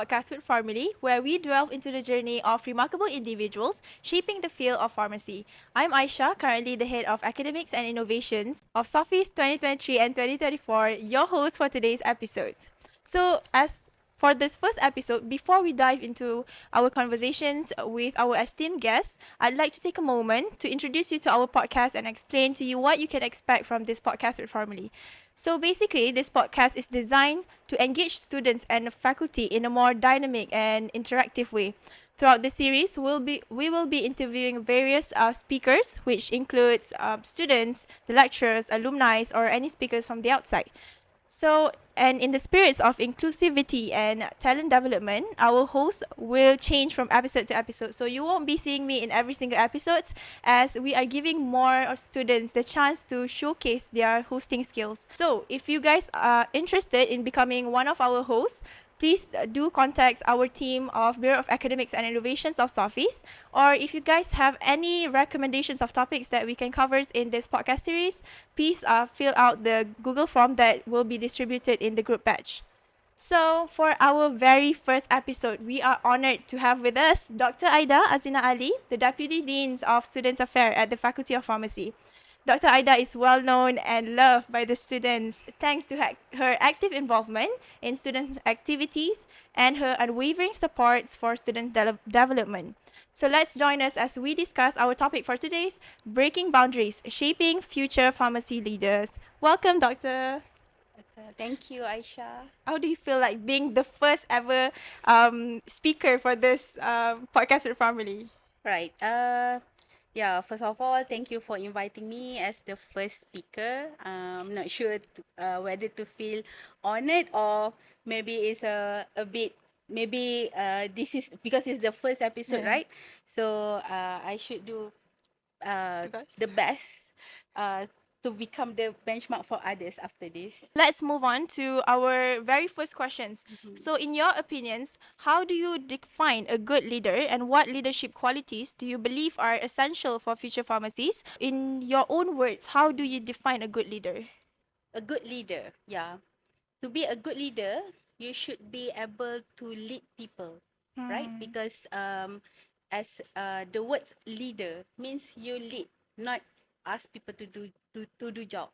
podcast with Pharmily, where we delve into the journey of remarkable individuals shaping the field of pharmacy. I'm Aisha, currently the head of academics and innovations of Sophie's 2023 and 2024, your host for today's episodes. So, as for this first episode, before we dive into our conversations with our esteemed guests, I'd like to take a moment to introduce you to our podcast and explain to you what you can expect from this podcast with Pharmily. So basically, this podcast is designed to engage students and faculty in a more dynamic and interactive way. Throughout the series, we will be interviewing various speakers, which includes students, the lecturers, alumni, or any speakers from the outside. So, and in the spirits of inclusivity and talent development, our host will change from episode to episode. So you won't be seeing me in every single episode, as we are giving more students the chance to showcase their hosting skills. So if you guys are interested in becoming one of our hosts, please do contact our team of Bureau of Academics and Innovations of Sophies. Or if you guys have any recommendations of topics that we can cover in this podcast series, please fill out the Google form that will be distributed in the group batch. So for our very first episode, we are honored to have with us Dr. Aida Azlina Ali, the Deputy Dean of Students Affairs at the Faculty of Pharmacy. Dr. Aida is well known and loved by the students thanks to her active involvement in student activities and her unwavering support for student development. So let's join us as we discuss our topic for today's Breaking Boundaries, Shaping Future Pharmacy Leaders. Welcome, Doctor. Okay, thank you, Aisha. How do you feel like being the first ever speaker for this podcast with Pharmily? Right. Yeah. First of all, thank you for inviting me as the first speaker. I'm not sure whether to feel honored or maybe it's a bit. Maybe this is because it's the first episode, Yeah. right? So I should do The best. the best to become the benchmark for others after this. Let's move on to our very first questions. So, in your opinions, how do you define a good leader and what leadership qualities do you believe are essential for future pharmacies? In your own words, how do you define a good leader? A good leader, yeah. To be a good leader, you should be able to lead people, right? Because as the words leader means you lead, not ask people to do job,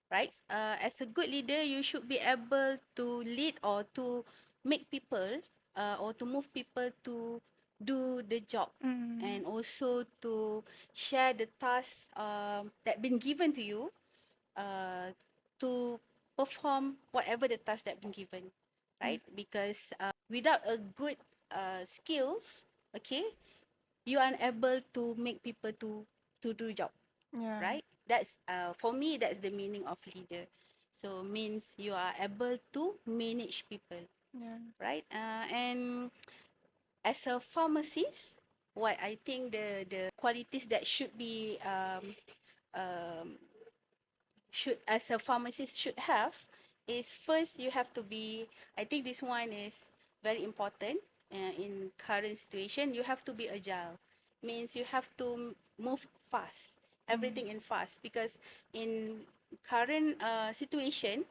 right? As a good leader, you should be able to lead or to make people or to move people to do the job and also to share the tasks that been given to you to perform whatever the task that been given, right? Because without a good skills, okay, you are unable to make people to do job, Yeah. right? That's for me, that's the meaning of leader. So means you are able to manage people, Yeah. right? And as a pharmacist, what I think the qualities that should be should as a pharmacist should have is first you have to be, I think this one is very important in current situation. You have to be agile, means you have to move fast, everything in fast, because in current situation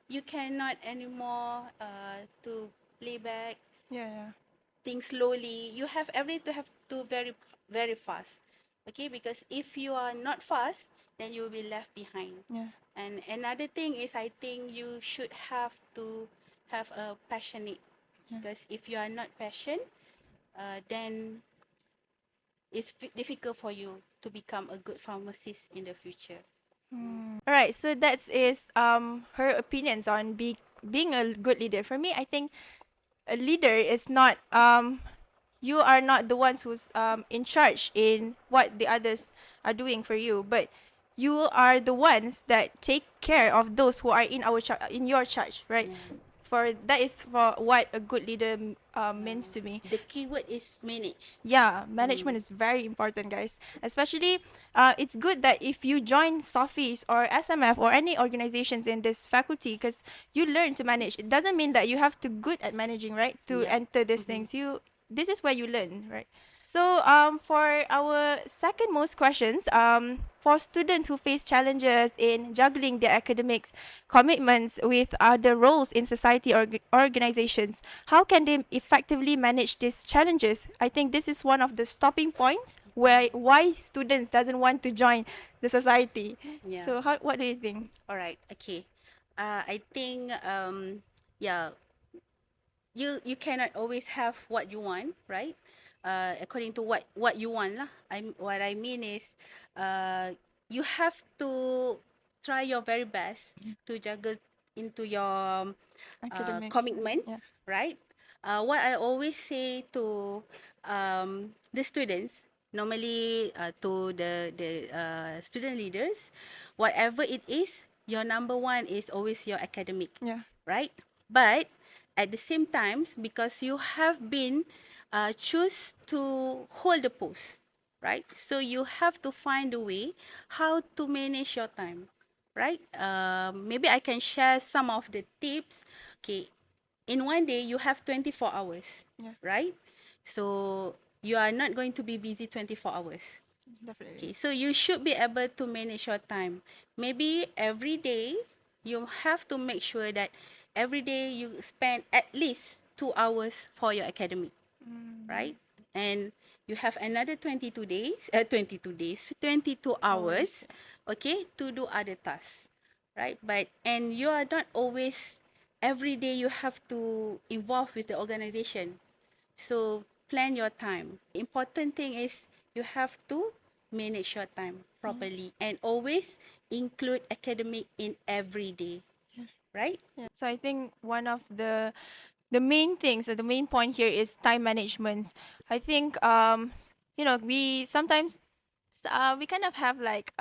you cannot anymore to play back Yeah. things slowly. You have everything to have to very fast, okay? Because if you are not fast, then you will be left behind. Yeah. And another thing is, I think you should have to have a passionate, because if you are not passionate, then it's difficult for you to become a good pharmacist in the future. All right, so that is her opinions on being a good leader. For me, I think a leader is not you are not the ones who's in charge in what the others are doing for you, but you are the ones that take care of those who are in in your charge, right? Yeah. For that is for what a good leader means to me. The keyword is manage. Yeah, management is very important, guys. Especially, it's good that if you join Sophies or SMF or any organizations in this faculty, because you learn to manage. It doesn't mean that you have to good at managing, right? To Yeah. enter these things, this is where you learn, right? So, for our second most questions, for students who face challenges in juggling their academics commitments with other roles in society or organizations, how can they effectively manage these challenges? I think this is one of the stopping points where why students doesn't want to join the society. Yeah. So, what do you think? All right. Okay. I think yeah, you cannot always have what you want, right? According to what you want lah. What I mean is, uh, you have to try your very best to juggle into your Academics, commitments, yeah, right? What I always say to the students, normally to the student leaders, whatever it is, your number one is always your academic, yeah, right? But at the same times, because you have been choose to hold the post, right? So you have to find a way how to manage your time, right? Maybe I can share some of the tips. Okay, in one day you have 24 hours, yeah, right? So you are not going to be busy 24 hours. definitely. Okay, so you should be able to manage your time. Maybe every day you have to make sure that every day you spend at least 2 hours for your academic, right? And you have another 22 days, 22 Always, hours, okay, to do other tasks, right? But, and you are not always, every day you have to involve with the organization. So plan your time. Important thing is you have to manage your time properly and always include academic in every day, right? yeah. So I think one of the main things, the main point here is time management. I think we sometimes we kind of have like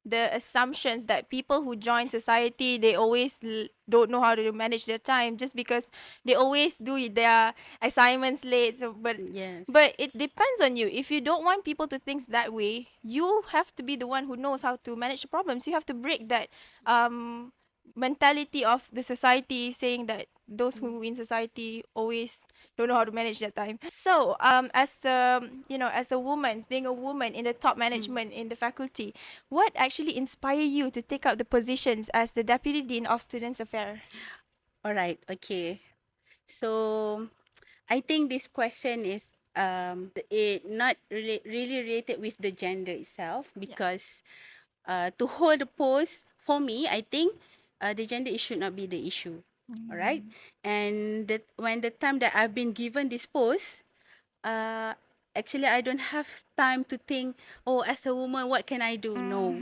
the assumptions that people who join society they always don't know how to manage their time just because they always do their assignments late. So, Yes. but it depends on you. If you don't want people to think that way, you have to be the one who knows how to manage the problems. You have to break that mentality of the society saying that those who in society always don't know how to manage their time. So, as a woman, being a woman in the top management in the faculty, what actually inspired you to take up the positions as the deputy dean of students affairs? All right. Okay. So I think this question is it not really related with the gender itself, Yeah. because to hold the post, for me, I think the gender it should not be the issue. All right. And when the time that I've been given this post, uh, actually I don't have time to think, oh, as a woman, what can I do? No,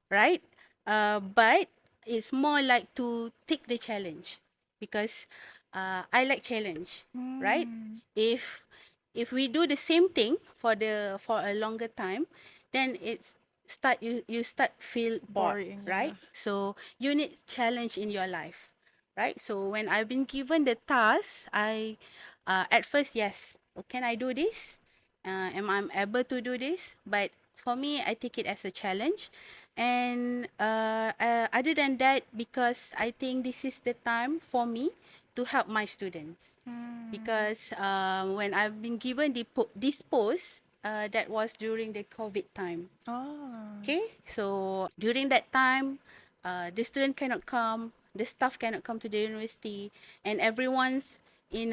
right? But it's more like to take the challenge, because I like challenge, right? If if we do the same thing for a longer time, then it's start you start feel bored, Boring, yeah. right? So you need challenge in your life, right? So when I've been given the task, I at first, yes, oh, can I do this? Am I able to do this? But for me, I take it as a challenge. And other than that, because I think this is the time for me to help my students. Because when I've been given this post, that was during the COVID time. Oh. Okay, so during that time, the student cannot come, the staff cannot come to the university, and everyone's in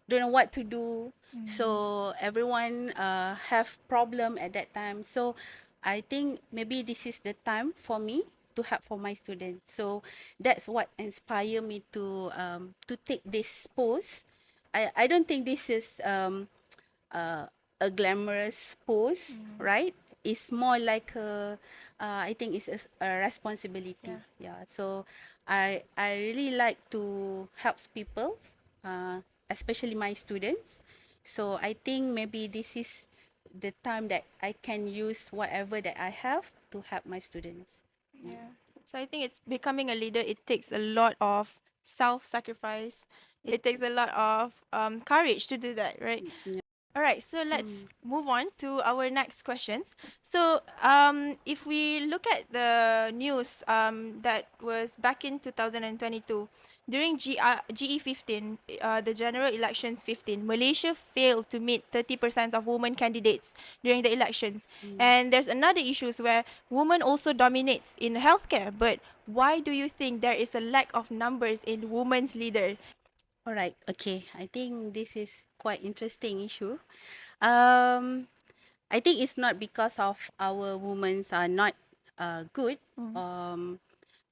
don't know what to do. So everyone have problem at that time. So I think maybe this is the time for me to help for my students. So that's what inspire me to take this post. I don't think this is uh, a glamorous pose, right? It's more like I think it's a responsibility. Yeah. Yeah. So I really like to help people, uh, especially my students. So I think maybe this is the time that I can use whatever that I have to help my students. Yeah. So I think it's becoming a leader. It takes a lot of self-sacrifice. It takes a lot of courage to do that, right? Yeah. All right. So let's move on to our next questions. So if we look at the news that was back in 2022, during GE 15, the general elections 15, Malaysia failed to meet 30% of women candidates during the elections. And there's another issues where women also dominates in healthcare. But why do you think there is a lack of numbers in women's leader? All right. Okay. I think this is quite interesting issue. Um, I think it's not because of our women are not good. Um,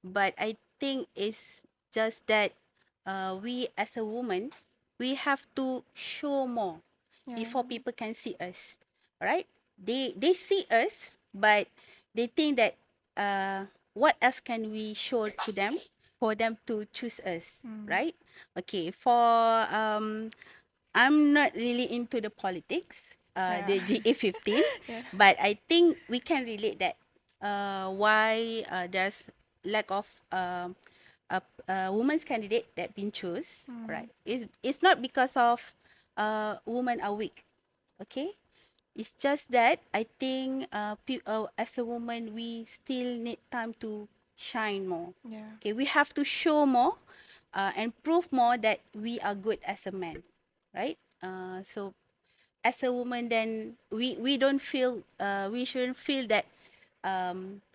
but I think it's just that we as a woman, we have to show more before people can see us, right? They see us, but they think that what else can we show to them for them to choose us, right? Okay, for I'm not really into the politics, Yeah. the GA 15, Yeah. but I think we can relate that why there's lack of a woman's candidate that been choose. Right? It's not because of women are weak. Okay, it's just that I think as a woman we still need time to shine more. Yeah. Okay, we have to show more and prove more that we are good as a man, right? So as a woman, then we don't feel we shouldn't feel that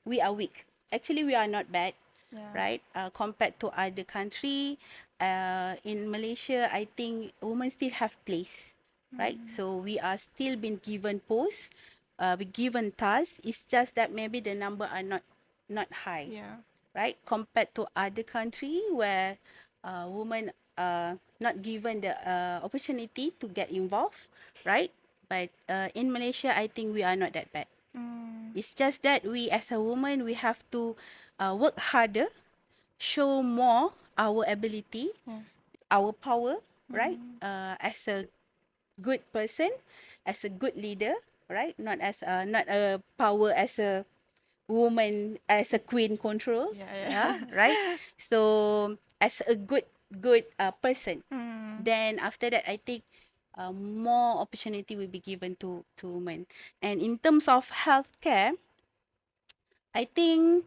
we are weak. Actually, we are not bad, Yeah. right? Compared to other country, in Malaysia, I think women still have place, right? So we are still been given posts, be given tasks. It's just that maybe the number are not high, Yeah. right? Compared to other country where women are not given the opportunity to get involved, right? But in Malaysia, I think we are not that bad. It's just that we as a woman, we have to work harder, show more our ability, Yeah. our power, right? As a good person, as a good leader, right? Not a power as a woman, as a queen control, Yeah. yeah, Yeah. right? So as a good person, Mm. then after that, I think more opportunity will be given to women. And in terms of healthcare, I think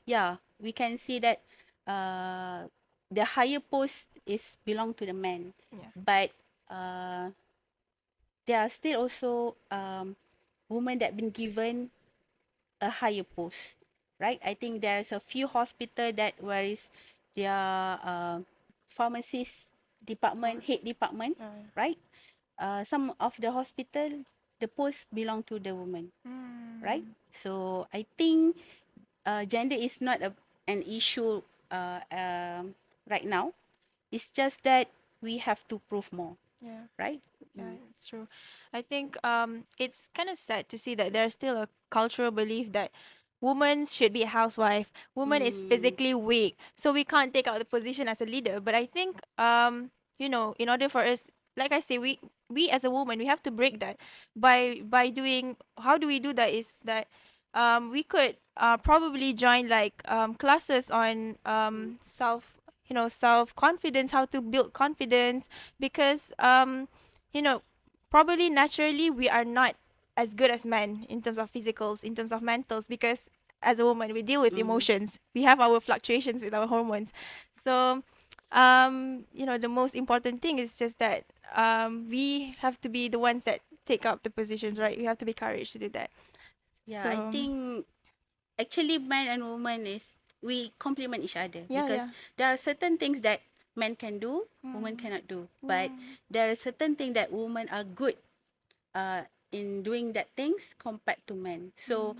yeah, we can see that the higher post is belong to the men, Yeah. but uh, there are still also women that been given a higher post, right? I think there's a few hospital that where is their pharmacist department, head department, Yeah. right? Some of the hospital, the post belong to the woman, right? So I think gender is not an issue right now. It's just that we have to prove more, Yeah. right? Yeah, it's true. I think it's kind of sad to see that there's still a cultural belief that woman should be a housewife, woman is Mm, physically weak, so we can't take out the position as a leader. But I think in order for us, like I say, we as a woman, we have to break that by doing. How do we do that? Is that we could probably join like classes on self confidence, how to build confidence, because you know, probably naturally we are not as good as men in terms of physicals, in terms of mentals, because as a woman we deal with mm. emotions. We have our fluctuations with our hormones. So, the most important thing is just that we have to be the ones that take up the positions, right? We have to be courage to do that. Yeah, I So, think actually man and woman is we complement each other yeah, because yeah. there are certain things that men can do, women Mm, cannot do. yeah. But there are certain things that women are good in doing that things compared to men. So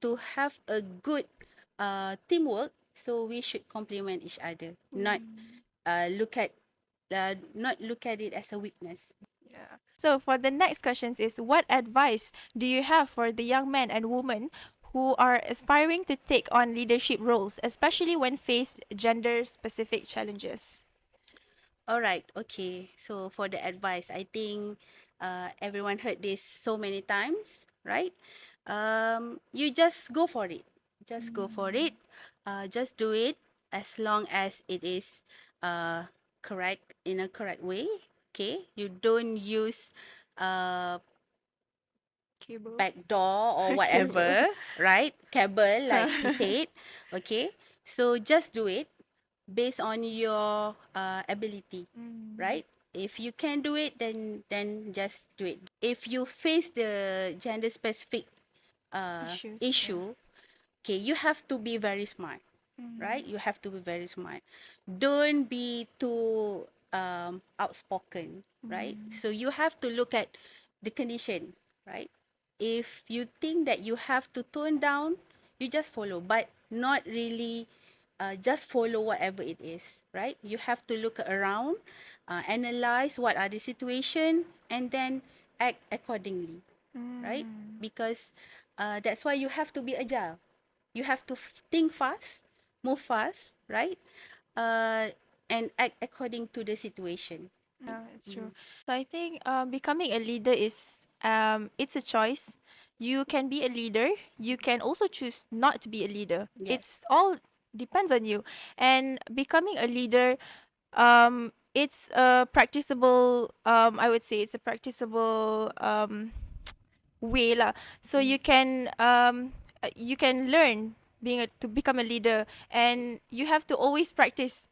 to have a good teamwork, so we should complement each other, look at not look at it as a weakness. Yeah. So for the next questions is, what advice do you have for the young men and women who are aspiring to take on leadership roles, especially when faced gender specific challenges? All right, okay. So for the advice, I think everyone heard this so many times, right? You just go for it. Just go for it. Just do it as long as it is correct in a correct way. Okay, you don't use uh Cable. backdoor or Cable. whatever, right? Cable, like you said. Okay, so just do it. based on your ability, right? If you can do it, then just do it. If you face the gender specific Issues. Yeah. issue, okay, you have to be very smart, right? You have to be very smart. Don't be too outspoken, right? So you have to look at the condition, right? If you think that you have to tone down, you just follow, but not really just follow whatever it is, right? You have to look around, analyze what are the situation, and then act accordingly, right? Because that's why you have to be agile. You have to think fast, move fast, right? Uh, and act according to the situation. Yeah, it's true. So I think becoming a leader is it's a choice. You can be a leader. You can also choose not to be a leader. Yes. It's all depends on you. And becoming a leader, it's a practicable. I would say it's a practicable way lah. So you can learn to become a leader, and you have to always practice.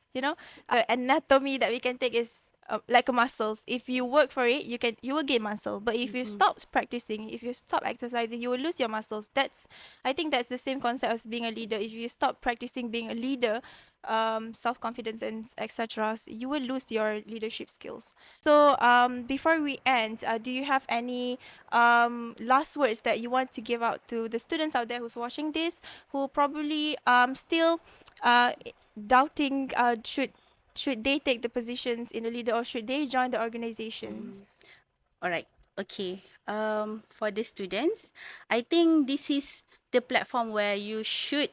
Anatomy that we can take is like a muscles. If you work for it, you will gain muscle. But if you stop practicing, if you stop exercising, you will lose your muscles. I think that's the same concept as being a leader. If you stop practicing being a leader, self confidence and etc., you will lose your leadership skills. So before we end, do you have any last words that you want to give out to the students out there who's watching this, who probably still doubting should they take the positions in the leader, or should they join the organizations? All right. Okay. For the students, I think this is the platform where you should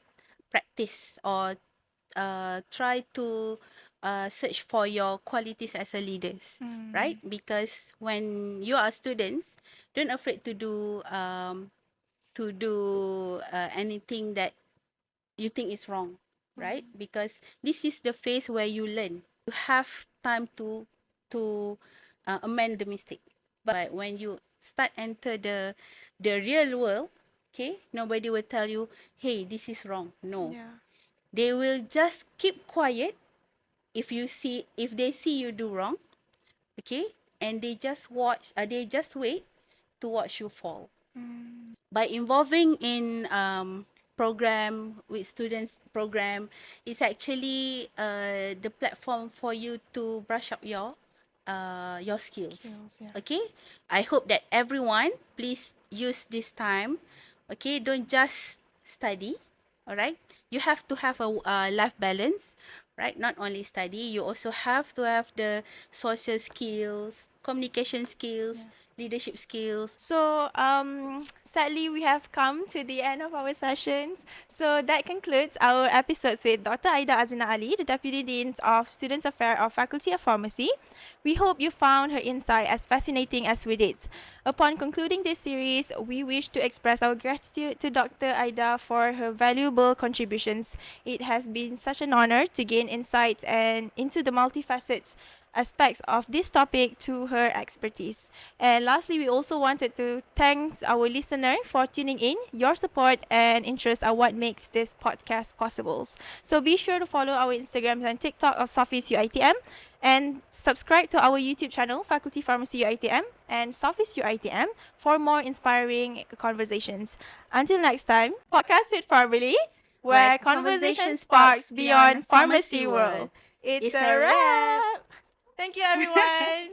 practice or try to search for your qualities as a leaders, right? Because when you are students, don't afraid to do anything that you think is wrong, right? Because this is the phase where you learn. You have time to amend the mistake. But when you start enter the real world, okay, nobody will tell you, hey, this is wrong. No, Yeah. they will just keep quiet if they see you do wrong, okay, and they just wait to watch you fall. By involving in program with students program, is actually the platform for you to brush up your skills. Skills, yeah. Okay, I hope that everyone please use this time. Okay, don't just study. All right, you have to have a life balance, right? Not only study, you also have to have the social skills, communication skills, leadership skills. So, sadly, we have come to the end of our sessions. So, that concludes our episodes with Dr. Aida Azlina Ali, the Deputy Dean of Students Affairs of Faculty of Pharmacy. We hope you found her insight as fascinating as we did. Upon concluding this series, we wish to express our gratitude to Dr. Aida for her valuable contributions. It has been such an honor to gain insights and into the multifacets aspects of this topic to her expertise. And lastly, we also wanted to thank our listener for tuning in. Your support and interest are what makes this podcast possible. So be sure to follow our Instagrams and TikTok of Sofis UITM, and subscribe to our YouTube channel, Faculty Pharmacy UITM and Sofis UITM, for more inspiring conversations. Until next time, podcast with Pharmily, where conversation sparks beyond pharmacy world. It's a wrap. Thank you, everyone.